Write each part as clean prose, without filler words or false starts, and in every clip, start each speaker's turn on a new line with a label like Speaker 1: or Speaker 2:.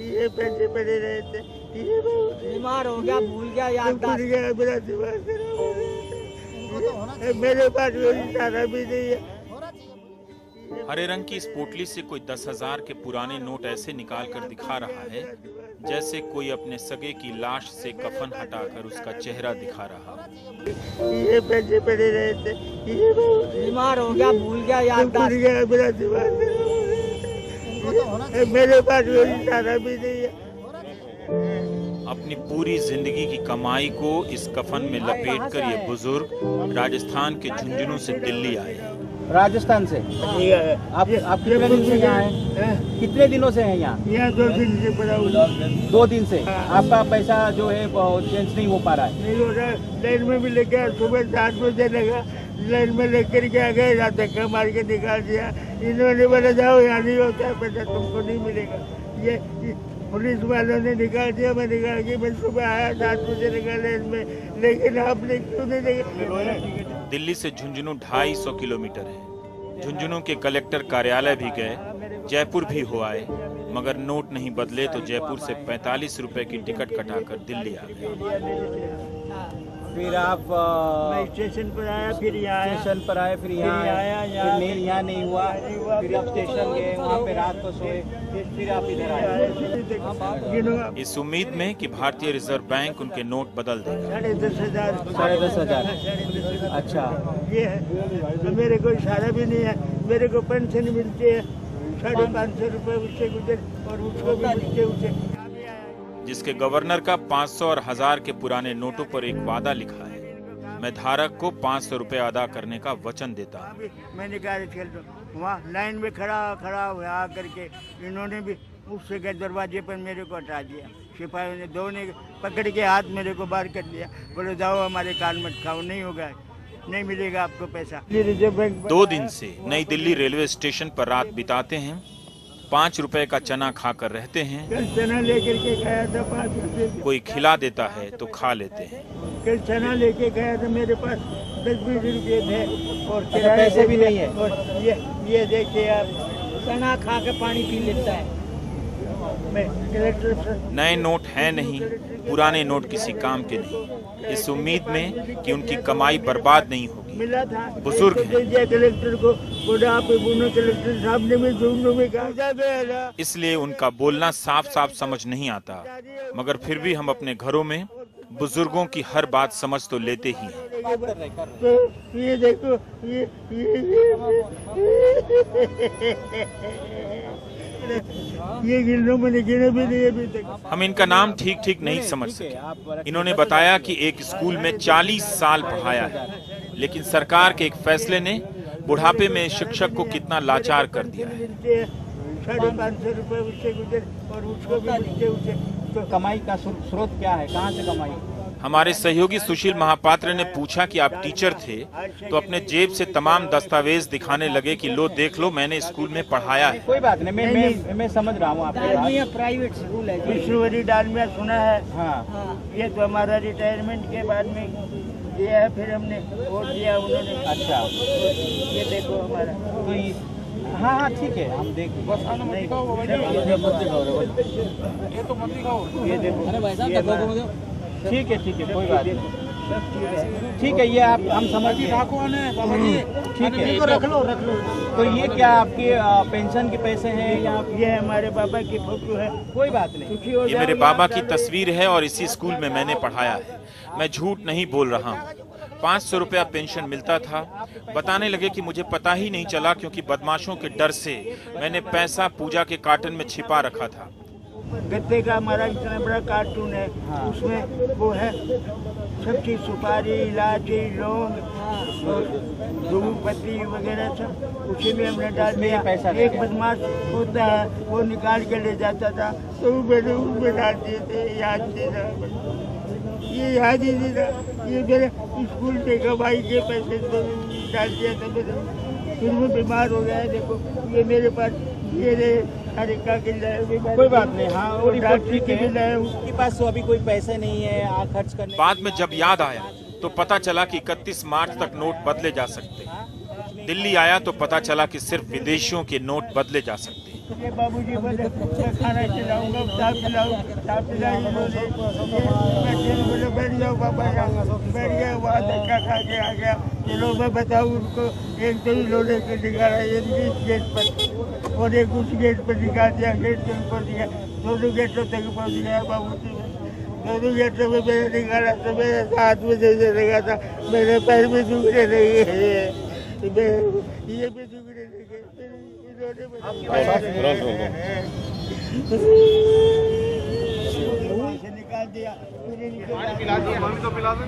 Speaker 1: ये पैसे पड़े रहे थे, ये
Speaker 2: बीमार हो गया, भूल गया, याददाश्त
Speaker 1: मेरा दिमाग खराब हो गया। मेरे पास कोई सारा भी नहीं है।
Speaker 3: हरे रंग की इस पोटली से कोई 10,000 के पुराने नोट ऐसे निकाल कर दिखा रहा है जैसे कोई अपने सगे की लाश से कफन हटाकर उसका चेहरा दिखा रहा।
Speaker 1: ये पैसे पड़े रहे थे, ये
Speaker 2: बीमार हो गया, भूल गया, याददाश्त
Speaker 1: मेरा दिमाग खराब हो गया। मेरे पास कोई सारा भी नहीं है।
Speaker 3: अपनी पूरी जिंदगी की कमाई को इस कफन में लपेटकर ये बुजुर्ग राजस्थान के झुंझुनू से दिल्ली आए।
Speaker 4: राजस्थान से आप कितने दिन से यहाँ हैं? कितने दिनों से हैं यहाँ?
Speaker 1: 2 दिन से पड़ा हुआ।
Speaker 4: 2 दिन से आपका पैसा जो है चेंज नहीं हो पा रहा है?
Speaker 1: नहीं हो रहा है। लाइन में भी लेके सुबह 7 बजे लगा, लाइन में लेकर के आ गए, धक्का मार के निकाल दिया। इन्होंने बोला जाओ, यहाँ नहीं होता है पैसा, तुमको नहीं मिलेगा। ये पुलिस वालों ने निकाल दिया। मैं निकाल के मैं सुबह आया 7 बजे लगा लाइन में, लेकिन आपने क्यों नहीं देखा?
Speaker 3: दिल्ली से झुंझुनू 250 किलोमीटर है। झुंझुनू के कलेक्टर कार्यालय भी गए, जयपुर भी हो आए, मगर नोट नहीं बदले तो जयपुर से 45 रुपए की टिकट कटाकर दिल्ली आ गए।
Speaker 4: फिर आप
Speaker 1: स्टेशन पर आया, फिर यहाँ आया,
Speaker 4: स्टेशन पर आए, फिर यहाँ आया, फिर मेल यहाँ नहीं हुआ, फिर आप स्टेशन गए, वहाँ पे रात को सोए, फिर आप इधर आए
Speaker 3: इस उम्मीद में कि भारतीय रिजर्व बैंक उनके नोट बदल देगा।
Speaker 1: 10,500।
Speaker 4: 10,500। अच्छा,
Speaker 1: ये है, मेरे को इशारा भी नहीं है। मेरे को पेंशन मिलती है 550 रुपए, उससे गुजर, और उसको भी मिलते उसे।
Speaker 3: जिसके गवर्नर का 500 और 1000 के पुराने नोटों पर एक वादा लिखा है, मैं धारक को 500 रुपए अदा करने का वचन देता हूँ।
Speaker 1: मैंने कहा वहाँ लाइन में खड़ा हुआ आकर के इन्होंने भी उससे के दरवाजे पर मेरे को हटा दिया। सिपाहियों ने 2 ने पकड़ के हाथ मेरे को बाहर कर दिया, बोले जाओ हमारे कान मत खाओ, नहीं होगा, नहीं मिलेगा आपको पैसा।
Speaker 3: 2 दिन से नई दिल्ली रेलवे स्टेशन पर रात बिताते हैं, 5 रुपए का चना खाकर रहते हैं।
Speaker 1: कल चना लेकर के खाया था 5 रुपए।
Speaker 3: कोई खिला देता है तो खा लेते हैं।
Speaker 1: कल चना लेके गया था, मेरे पास 10-20 रुपए थे और
Speaker 4: पैसे भी नहीं है।
Speaker 1: और ये देखिए आप,
Speaker 2: चना खा के पानी पी लेता है।
Speaker 1: मैं कलेक्टर
Speaker 3: नए नोट हैं नहीं, पुराने नोट किसी काम के नहीं, इस उम्मीद में कि उनकी कमाई बर्बाद नहीं होगी।
Speaker 1: मिला था,
Speaker 3: बुजुर्ग हैं।
Speaker 1: कलेक्टर को कलेक्टर साहब ने भी झुंझुनू में कहा,
Speaker 3: इसलिए उनका बोलना साफ साफ समझ नहीं आता, मगर फिर भी हम अपने घरों में बुजुर्गों की हर बात समझ तो लेते ही हैं।
Speaker 1: तो ये देखो, ये गिनों में गिने भी नहीं अभी तक।
Speaker 3: हम इनका नाम ठीक नहीं समझ सके। इन्होंने बताया कि एक स्कूल में 40 साल पढ़ाया है, लेकिन सरकार के एक फैसले ने बुढ़ापे में शिक्षक को कितना लाचार कर दिया है।
Speaker 1: 550 रुपए उससे गुजर, और उसको भी मिलते उसे।
Speaker 4: तो कमाई का स्रोत क्या है, कहाँ से कमाई?
Speaker 3: हमारे सहयोगी सुशील महापात्र ने पूछा कि आप टीचर थे तो अपने जेब से तमाम दस्तावेज दिखाने लगे कि लो देख लो, मैंने स्कूल में पढ़ाया है।
Speaker 4: कोई बात नहीं, मैं समझ रहा हूँ आपकी
Speaker 2: प्राइवेट स्कूल है,
Speaker 1: विश्ववरी डालमिया सुना है।
Speaker 4: हाँ,
Speaker 1: ये तो हमारा रिटायरमेंट के बाद में दिया है, फिर हमने वोट दिया उन्होंने।
Speaker 4: अच्छा,
Speaker 1: ये देखो हमारा
Speaker 4: कोई, हाँ ठीक है, हम देख
Speaker 1: ये देखो,
Speaker 4: ठीक है, कोई बात नहीं, ठीक है, ये आप हम समझ गए। ठीक है,
Speaker 1: रख लो।
Speaker 4: तो ये क्या आपके पेंशन के पैसे हैं या?
Speaker 1: ये हमारे बाबा की फोटो है।
Speaker 4: कोई बात नहीं,
Speaker 3: ये मेरे बाबा की तस्वीर है और इसी स्कूल में मैंने पढ़ाया है। मैं झूठ नहीं बोल रहा हूँ। 500 रुपया पेंशन मिलता था। बताने लगे कि मुझे पता ही नहीं चला क्योंकि बदमाशों के डर से मैंने पैसा पूजा के कार्टन में छिपा रखा था।
Speaker 1: गत्ते का हमारा इतना बड़ा कार्टून है। हाँ। उसमें वो है सब चीज, सुपारी, इलायची, लौंग, धूप पत्ती वगैरह सब उसी में हमने डाल दिया।
Speaker 4: पैसा
Speaker 1: एक बदमाश होता है, वो निकाल के ले जाता था, तो मैंने उसमें डाल दिए थे। याद नहीं था, ये याद ही नहीं था। ये मेरे स्कूल के कमाई के पैसे तो डाल दिया था मैंने। फिर वो बीमार हो गया है। देखो ये मेरे पास ये कोई बात नहीं। हाँ, और ठीक है,
Speaker 4: उसके पास तो अभी कोई पैसे नहीं है खर्च करने।
Speaker 3: बाद में जब याद आया तो पता चला कि 31 मार्च तक नोट बदले जा सकते हैं। दिल्ली आया तो पता चला कि सिर्फ विदेशियों के नोट बदले जा सकते हैं।
Speaker 1: ये बाबूजी बोले मैं खाना खिलाऊंगा, चाय पिलाई इन्होंने। मैं ट्रेन बोले बैठ जाओ पापा, बैठ गया, वहाँ धक्का खा के आ गया। चलो मैं बताऊँ उनको, एक तो ही लोड़े के निकाला इस गेट पर, और एक उस गेट पर निकाल दिया, गेट के ऊपर दिया, दोनों गेटों तक पहुँच गया बाबूजी। दोनों गेटों में मैंने निकाला तो मेरे हाथ में जैसे लगा था, मेरे पैर में दुखने लगे, ये भी दुखने लगे, इन्होंने निकाल दिया,
Speaker 5: पानी तो पिला दो,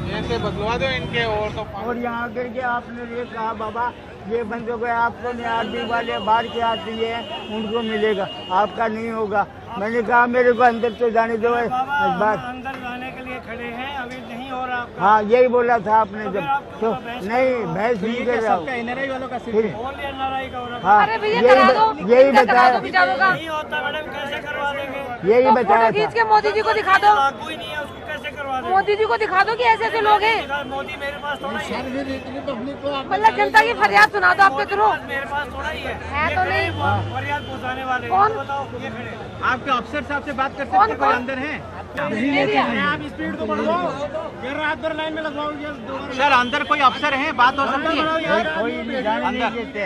Speaker 5: ऐसे बदलवा दो इनके।
Speaker 1: और यहाँ करके आपने ये कहा बाबा ये बंदों को आपको नहीं, आदमी वाले बाहर के आते हैं उनको मिलेगा, आपका नहीं होगा। मैंने कहा मेरे को अंदर तो जाने दो, बात
Speaker 2: अंदर जाने के लिए खड़े हैं, अभी नहीं हो रहा आपका।
Speaker 1: हाँ यही बोला था आपने जब, तो नहीं बहस नहीं कर रहा हूँ,
Speaker 4: एनआरआई वालों का
Speaker 1: फिर
Speaker 2: NRI का हो रहा है।
Speaker 1: हाँ यही बताया,
Speaker 2: नहीं होता मैडम, कैसे करवा देंगे?
Speaker 1: यही बताया था।
Speaker 6: खींच के मोदी जी को दिखा दो,
Speaker 2: लागू ही नहीं है, उसको कैसे करवा देंगे?
Speaker 6: मोदी जी को दिखा दो कि ऐसे ऐसे लोग हैं।
Speaker 2: मोदी मेरे पास थोड़ा ही है,
Speaker 6: मतलब जनता की फरियाद सुना दो आपके थ्रू,
Speaker 2: मेरे पास थोड़ा ही है
Speaker 6: तो नहीं।
Speaker 2: फरियाद पहुँचाने वाले।
Speaker 6: कौन?
Speaker 2: बताओ ये खड़े
Speaker 4: आपके अफसर साहब से बात कर
Speaker 6: कौन
Speaker 4: सकते, कोई अंदर है?
Speaker 2: आप स्पीड तो बढ़ जाओ, रात भर लाइन में लगवाओगे।
Speaker 4: सर अंदर कोई अफसर है, बात हो सकती है?
Speaker 1: कोई नहीं जाने नहीं देते।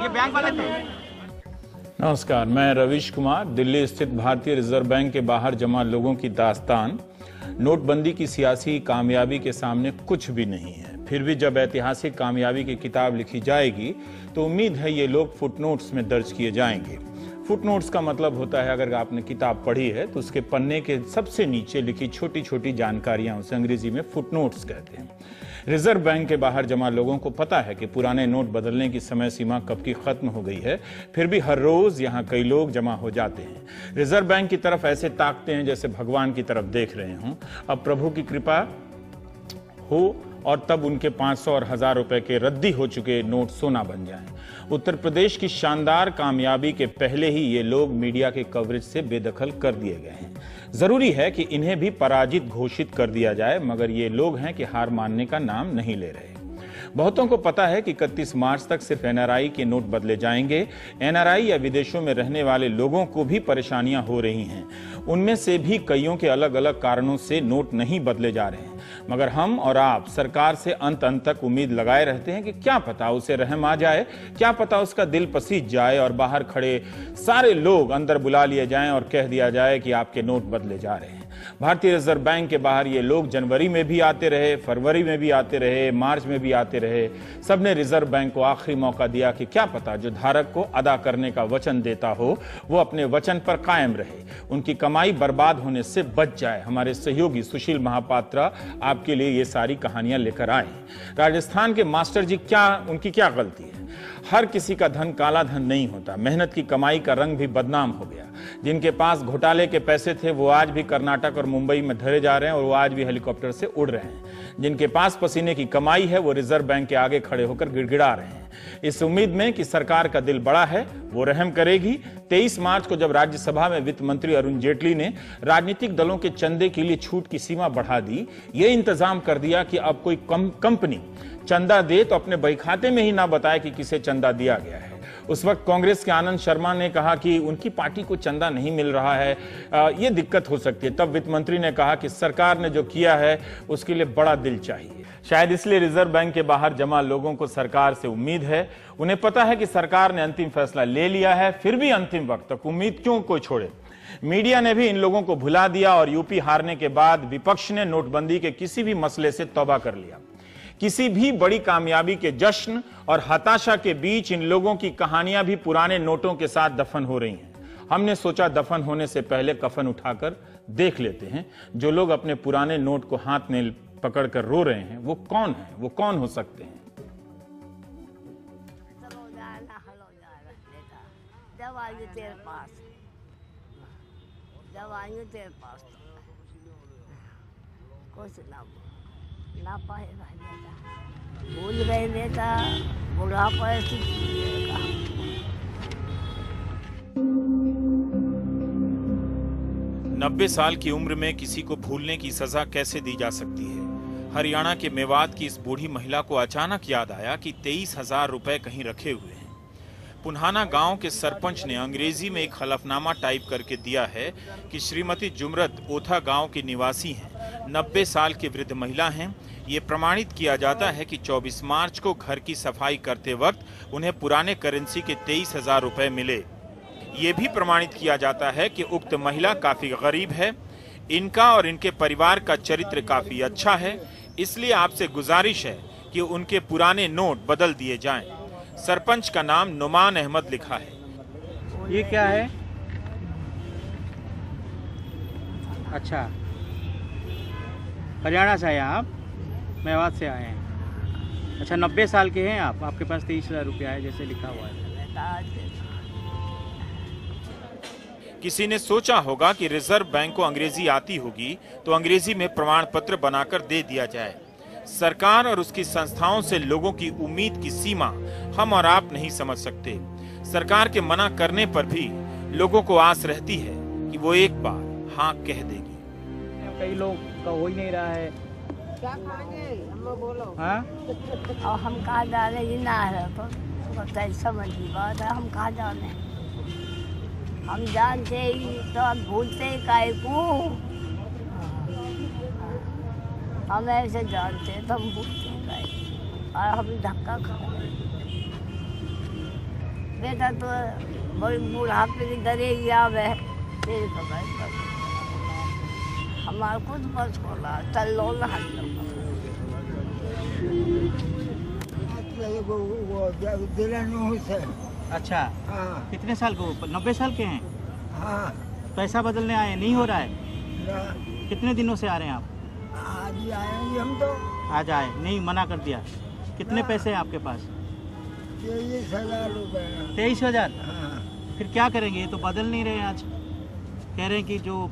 Speaker 4: ये बैंक वाले थे।
Speaker 7: नमस्कार, मैं रवीश कुमार। दिल्ली स्थित भारतीय रिजर्व बैंक के बाहर जमा लोगों की दास्तान नोटबंदी की सियासी कामयाबी के सामने कुछ भी नहीं है। फिर भी जब ऐतिहासिक कामयाबी की किताब लिखी जाएगी तो उम्मीद है ये लोग फुटनोट्स में दर्ज किए जाएंगे। फुटनोट्स का मतलब होता है, अगर आपने किताब पढ़ी है तो उसके पन्ने के सबसे नीचे लिखी छोटी छोटी जानकारियां, उसे अंग्रेजी में फुटनोट्स कहते हैं। रिजर्व बैंक के बाहर जमा लोगों को पता है कि पुराने नोट बदलने की समय सीमा कब की खत्म हो गई है, फिर भी हर रोज यहां कई लोग जमा हो जाते हैं। रिजर्व बैंक की तरफ ऐसे ताकते हैं जैसे भगवान की तरफ देख रहे हों। अब प्रभु की कृपा हो और तब उनके 500 और 1000 रुपए के रद्दी हो चुके नोट सोना बन जाएं। उत्तर प्रदेश की शानदार कामयाबी के पहले ही ये लोग मीडिया के कवरेज से बेदखल कर दिए गए हैं। जरूरी है कि इन्हें भी पराजित घोषित कर दिया जाए, मगर ये लोग हैं कि हार मानने का नाम नहीं ले रहे। बहुतों को पता है कि 31 मार्च तक सिर्फ एनआरआई के नोट बदले जाएंगे। एनआरआई या विदेशों में रहने वाले लोगों को भी परेशानियां हो रही हैं। उनमें से भी कईयों के अलग अलग कारणों से नोट नहीं बदले जा रहे हैं, मगर हम और आप सरकार से अंत तक उम्मीद लगाए रहते हैं कि क्या पता उसे रहम आ जाए, क्या पता उसका दिल पसीज जाए और बाहर खड़े सारे लोग अंदर बुला लिए जाएं और कह दिया जाए कि आपके नोट बदले जा रहे हैं। भारतीय रिजर्व बैंक के बाहर ये लोग जनवरी में भी आते रहे, फरवरी में भी आते रहे, मार्च में भी आते रहे। सबने रिजर्व बैंक को आखिरी मौका दिया कि क्या पता जो धारक को अदा करने का वचन देता हो वो अपने वचन पर कायम रहे, उनकी कमाई बर्बाद होने से बच जाए। हमारे सहयोगी सुशील महापात्रा आपके लिए ये सारी कहानियां लेकर आए। राजस्थान के मास्टर जी, उनकी क्या गलती है? हर किसी का धन काला धन नहीं होता। मेहनत की कमाई का रंग भी बदनाम हो गया। जिनके पास घोटाले के पैसे थे वो आज भी कर्नाटक और मुंबई में धरे जा रहे हैं और वो आज भी हेलीकॉप्टर से उड़ रहे हैं। जिनके पास पसीने की कमाई है वो रिजर्व बैंक के आगे खड़े होकर गिड़गिड़ा रहे हैं, इस उम्मीद में कि सरकार का दिल बड़ा है, वो रहम करेगी। 23 मार्च को जब राज्यसभा में वित्त मंत्री अरुण जेटली ने राजनीतिक दलों के चंदे के लिए छूट की सीमा बढ़ा दी, ये इंतजाम कर दिया कि अब कोई कंपनी चंदा दे तो अपने बही खाते में ही ना बताए कि किसे चंदा दिया गया है। उस वक्त कांग्रेस के आनंद शर्मा ने कहा कि उनकी पार्टी को चंदा नहीं मिल रहा है, ये दिक्कत हो सकती है। तब वित्त मंत्री ने कहा कि सरकार ने जो किया है उसके लिए बड़ा दिल चाहिए। शायद इसलिए रिजर्व बैंक के बाहर जमा लोगों को सरकार से उम्मीद है। उन्हें पता है कि सरकार ने अंतिम फैसला ले लिया है, फिर भी अंतिम वक्त तक उम्मीद क्यों कोई छोड़े। मीडिया ने भी इन लोगों को भुला दिया और यूपी हारने के बाद विपक्ष ने नोटबंदी के किसी भी मसले से तौबा कर लिया। किसी भी बड़ी कामयाबी के जश्न और हताशा के बीच इन लोगों की कहानियां भी पुराने नोटों के साथ दफन हो रही हैं। हमने सोचा दफन होने से पहले कफन उठाकर देख लेते हैं। जो लोग अपने पुराने नोट को हाथ में पकड़कर रो रहे हैं वो कौन है, वो कौन हो सकते हैं?
Speaker 8: जब आयु तेरे पास कुछ ना पाएगा बेटा, भूल गए बेटा, बुढ़ापा ऐसी भूलिएगा।
Speaker 3: 90 साल की उम्र में किसी को भूलने की सजा कैसे दी जा सकती है? हरियाणा के मेवात की इस बूढ़ी महिला को अचानक याद आया कि 23,000 रुपए कहीं रखे हुए हैं। पुन्हाना गांव के सरपंच ने अंग्रेजी में एक हलफनामा टाइप करके दिया है कि श्रीमती जुमरत ओथा गांव की निवासी हैं, 90 साल की वृद्ध महिला हैं। ये प्रमाणित किया जाता है कि 24 मार्च को घर की सफाई करते वक्त उन्हें पुराने करेंसी के 23,000 रुपए मिले। ये भी प्रमाणित किया जाता है कि उक्त महिला काफी गरीब है, इनका और इनके परिवार का चरित्र काफी अच्छा है, इसलिए आपसे गुजारिश है कि उनके पुराने नोट बदल दिए जाएं। सरपंच का नाम नुमान अहमद लिखा है।
Speaker 4: ये क्या है? अच्छा, हरियाणा से आए आप, मेवात से आए हैं। अच्छा, 90 साल के हैं आप, आपके पास 23,000 रुपया है जैसे लिखा हुआ है।
Speaker 3: किसी ने सोचा होगा कि रिजर्व बैंक को अंग्रेजी आती होगी तो अंग्रेजी में प्रमाण पत्र बनाकर दे दिया जाए। सरकार और उसकी संस्थाओं से लोगों की उम्मीद की सीमा हम और आप नहीं समझ सकते। सरकार के मना करने पर भी लोगों को आस रहती है कि वो एक बार हाँ कह देगी।
Speaker 4: कई लोग का हो ही नहीं रहा है।
Speaker 8: क्या खाएंगे बोलो?
Speaker 4: हाँ?
Speaker 8: और हम कहाँ जाने, ये ना है तो समझ की बात है, हम कहाँ जाने? हम जानते ही तो हम भूलते ही काहे को? हम ऐसे जानते तो हम भूलते ही काहे को? और हम धक्का खा रहे। बेटा तो बड़ी बुढ़ापे की डरेगी अब है, तेरी कमाई कर हमारे खुद बस खोला चल लो ना
Speaker 4: अच्छा,
Speaker 1: हाँ
Speaker 4: कितने साल को? 90 साल के हैं।
Speaker 1: हाँ
Speaker 4: पैसा बदलने आए, नहीं हो रहा है?
Speaker 1: ना,
Speaker 4: कितने दिनों से आ रहे हैं आप?
Speaker 1: आज ही आएंगे हम तो।
Speaker 4: आज आए, नहीं मना कर दिया। कितने
Speaker 1: हाँ।
Speaker 4: पैसे हैं आपके पास?
Speaker 1: 23,000 रुपये।
Speaker 4: 23,000।
Speaker 1: हाँ
Speaker 4: फिर क्या करेंगे? ये तो बदल नहीं रहे आज। कह रहे हैं कि जो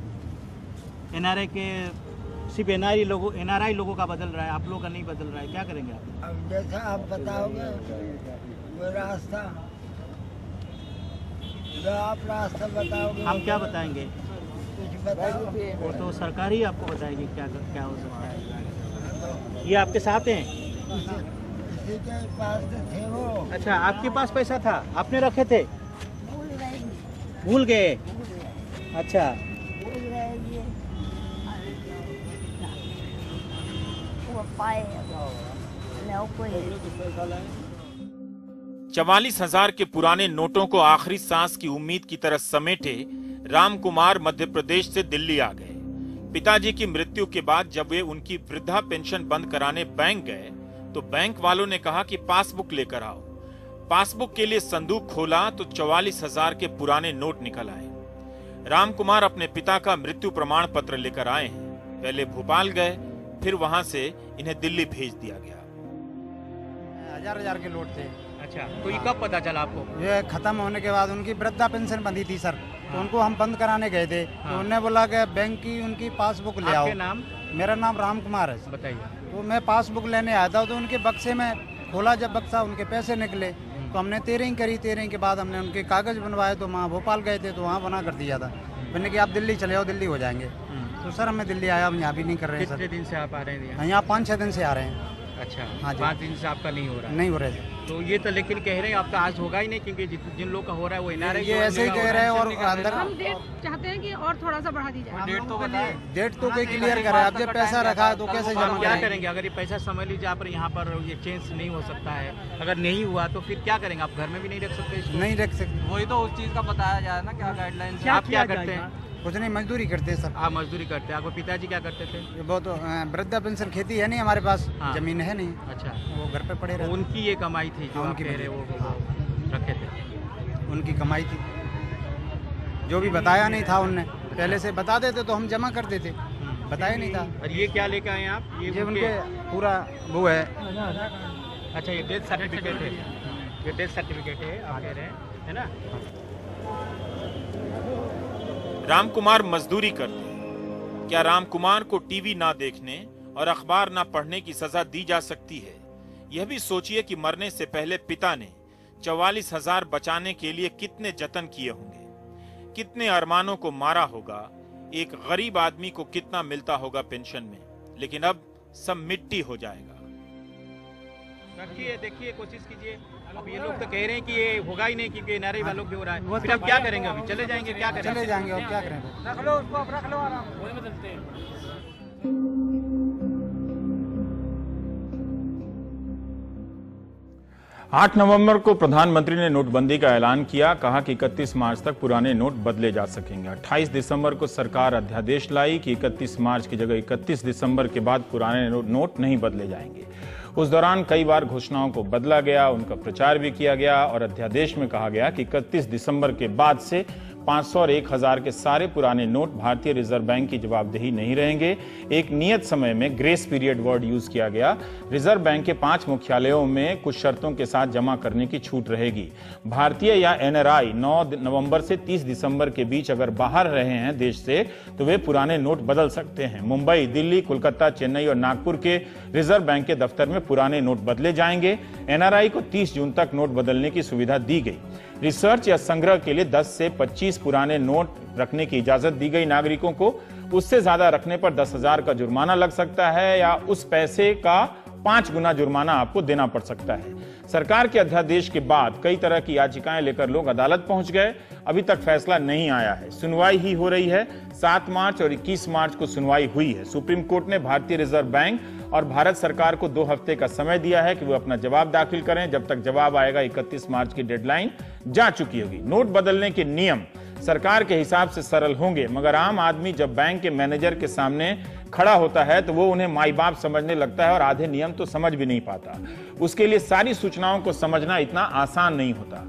Speaker 4: एनआरआई के सिर्फ एनआरआई लोगों का बदल रहा है, आप लोगों का नहीं बदल रहा है, क्या करेंगे आप?
Speaker 1: अब जैसा आप बताओगे वो रास्ता, जो आप रास्ता बताओगे।
Speaker 4: हम क्या बताएंगे?
Speaker 1: कुछ बताओ।
Speaker 4: वो तो सरकार ही आपको बताएगी क्या क्या हो सकता है। ये आपके साथ हैं?
Speaker 1: किसी के पास तो थे वो।
Speaker 4: अच्छा, आपके पास पैसा था, आपने रखे थे?
Speaker 8: भूल गए,
Speaker 4: भूल गए? अच्छा,
Speaker 8: भूल गए ये। वो पाए ना कोई
Speaker 3: 44,000 के पुराने नोटों को आखिरी सांस की उम्मीद की तरह समेटे राम कुमार मध्य प्रदेश से दिल्ली आ गए। पिताजी की मृत्यु के बाद जब वे उनकी वृद्धा पेंशन बंद कराने बैंक गए तो बैंक वालों ने कहा कि पासबुक लेकर आओ। पासबुक के लिए संदूक खोला तो 44,000 के पुराने नोट निकल आए। राम कुमार अपने पिता का मृत्यु प्रमाण पत्र लेकर आए हैं। पहले भोपाल गए, फिर वहां से इन्हें दिल्ली भेज दिया गया।
Speaker 9: हजार के नोट थे।
Speaker 4: अच्छा, तो ये कब पता चला आपको?
Speaker 9: ये खत्म होने के बाद उनकी वृद्धा पेंशन बंदी थी सर, तो उनको हम बंद कराने गए थे। तो उन्होंने बोला कि बैंक की उनकी पासबुक ले आओ।
Speaker 4: आपके नाम?
Speaker 9: मेरा नाम राम कुमार है।
Speaker 4: बताइए।
Speaker 9: तो मैं पासबुक लेने आया था, तो उनके बक्से में खोला, जब बक्सा उनके पैसे निकले तो हमने तेरिंग करी। तेरिंग के बाद हमने उनके कागज बनवाए, तो वहाँ भोपाल गए थे तो वहाँ बना कर दिया था। मैंने कि आप दिल्ली चले जाओ, दिल्ली हो जाएंगे। तो सर हमें दिल्ली आया, हम यहाँ भी नहीं कर रहे हैं सर।
Speaker 4: कितने दिन से आप आ रहे हैं?
Speaker 9: यहाँ 5-6 दिन से आ रहे हैं।
Speaker 4: अच्छा,
Speaker 9: हाँ जी।
Speaker 4: 5 दिन से आपका नहीं हो रहा है?
Speaker 9: नहीं हो रहे थे।
Speaker 4: तो ये तो लेकिन कह रहे हैं आपका आज होगा ही नहीं, क्योंकि जिन लोग का हो रहा है वो एनआरआई
Speaker 9: ये ऐसे ही कह रहे हैं। और अंदर
Speaker 6: हम डेट चाहते हैं कि और थोड़ा सा बढ़ा दी जाए।
Speaker 4: डेट तो बताएं।
Speaker 9: डेट तो कोई क्लियर करे। अब जब पैसा रखा है तो कैसे जमा
Speaker 4: क्या
Speaker 9: करेंगे?
Speaker 4: करेंगे अगर ये पैसा समझ लीजिए आप यहाँ पर ये चेंज नहीं हो सकता है? अगर नहीं हुआ तो फिर क्या करेंगे? आप घर में भी नहीं रख सकते इसको?
Speaker 9: नहीं रख सकते।
Speaker 5: वही तो उस चीज का बताया जाए ना, क्या गाइडलाइन।
Speaker 4: आप क्या करते हैं?
Speaker 9: कुछ नहीं, मजदूरी करते हैं सर।
Speaker 4: आप मजदूरी करते हैं। आपके पिताजी क्या करते थे?
Speaker 9: ये बहुत वृद्धा पेंशन, खेती है नहीं हमारे पास।
Speaker 4: हाँ।
Speaker 9: जमीन है नहीं,
Speaker 4: अच्छा,
Speaker 9: वो घर पे पड़े
Speaker 4: तो
Speaker 9: रहते।
Speaker 4: उनकी ये कमाई थी जो
Speaker 9: हाँ,
Speaker 4: आप
Speaker 9: उनकी
Speaker 4: कह रहे वो रखे थे?
Speaker 9: उनकी कमाई थी, जो भी बताया नहीं था उनने। पहले से बता देते तो हम जमा कर देते, बताया नहीं था।
Speaker 4: और ये क्या लेकर आए आप?
Speaker 9: ये उनके पूरा वो है।
Speaker 4: अच्छा, ये डेथ सर्टिफिकेट है। ये डेथ सर्टिफिकेट है आप कह रहे हैं, है ना?
Speaker 3: राम कुमार मजदूरी करते हैं। क्या राम कुमार को टीवी ना देखने और अखबार ना पढ़ने की सजा दी जा सकती है? यह भी सोचिए कि मरने से पहले पिता ने 44,000 बचाने के लिए कितने जतन किए होंगे, कितने अरमानों को मारा होगा, एक गरीब आदमी को कितना मिलता होगा पेंशन में। लेकिन अब सब मिट्टी हो जाएगा।
Speaker 4: रखिए, देखिए, कोशिश कीजिए। अब ये लोग तो कह रहे हैं कि ये होगा ही नहीं क्योंकि एनआरआई वालों पे हो रहा है। फिर अब क्या करेंगे? अभी चले जाएंगे? क्या करेंगे?
Speaker 9: चले जाएंगे और क्या करेंगे?
Speaker 2: रख लो उसको, अब रख लो आराम से। बदलते हैं।
Speaker 7: 8 नवंबर को प्रधानमंत्री ने नोटबंदी का ऐलान किया। कहा कि 31 मार्च तक पुराने नोट बदले जा सकेंगे। 28 दिसंबर को सरकार अध्यादेश लाई कि 31 मार्च की जगह 31 दिसंबर के बाद पुराने नोट नहीं बदले जाएंगे। उस दौरान कई बार घोषणाओं को बदला गया, उनका प्रचार भी किया गया और अध्यादेश में कहा गया कि 31 दिसंबर के बाद से 500 और 1000 के सारे पुराने नोट भारतीय रिजर्व बैंक की जवाबदेही नहीं रहेंगे। एक नियत समय में ग्रेस पीरियड वर्ड यूज किया गया। रिजर्व बैंक के 5 मुख्यालयों में कुछ शर्तों के साथ जमा करने की छूट रहेगी। भारतीय या एनआरआई 9 नवंबर से 30 दिसंबर के बीच अगर बाहर रहे हैं देश से तो वे पुराने नोट बदल सकते हैं। मुंबई, दिल्ली, कोलकाता, चेन्नई और नागपुर के रिजर्व बैंक के दफ्तर में पुराने नोट बदले जाएंगे। एनआरआई को 30 जून तक नोट बदलने की सुविधा दी गई। रिसर्च या संग्रह के लिए 10 से 25 पुराने नोट रखने की इजाजत दी गई नागरिकों को। उससे ज्यादा रखने पर 10,000 का जुर्माना लग सकता है या उस पैसे का 5 गुना जुर्माना आपको देना पड़ सकता है। सरकार के अध्यादेश के बाद कई तरह की याचिकाएं लेकर लोग अदालत पहुंच गए। अभी तक फैसला नहीं आया है, सुनवाई ही हो रही है। 7 मार्च और 21 मार्च को सुनवाई हुई है। सुप्रीम कोर्ट ने भारतीय रिजर्व बैंक और भारत सरकार को 2 हफ्ते का समय दिया है कि वो अपना जवाब दाखिल करें। जब तक जवाब आएगा 31 मार्च की डेडलाइन जा चुकी होगी। नोट बदलने के नियम सरकार के हिसाब से सरल होंगे, मगर आम आदमी जब बैंक के मैनेजर के सामने खड़ा होता है तो वो उन्हें माई बाप समझने लगता है और आधे नियम तो समझ भी नहीं पाता। उसके लिए सारी सूचनाओं को समझना इतना आसान नहीं होता।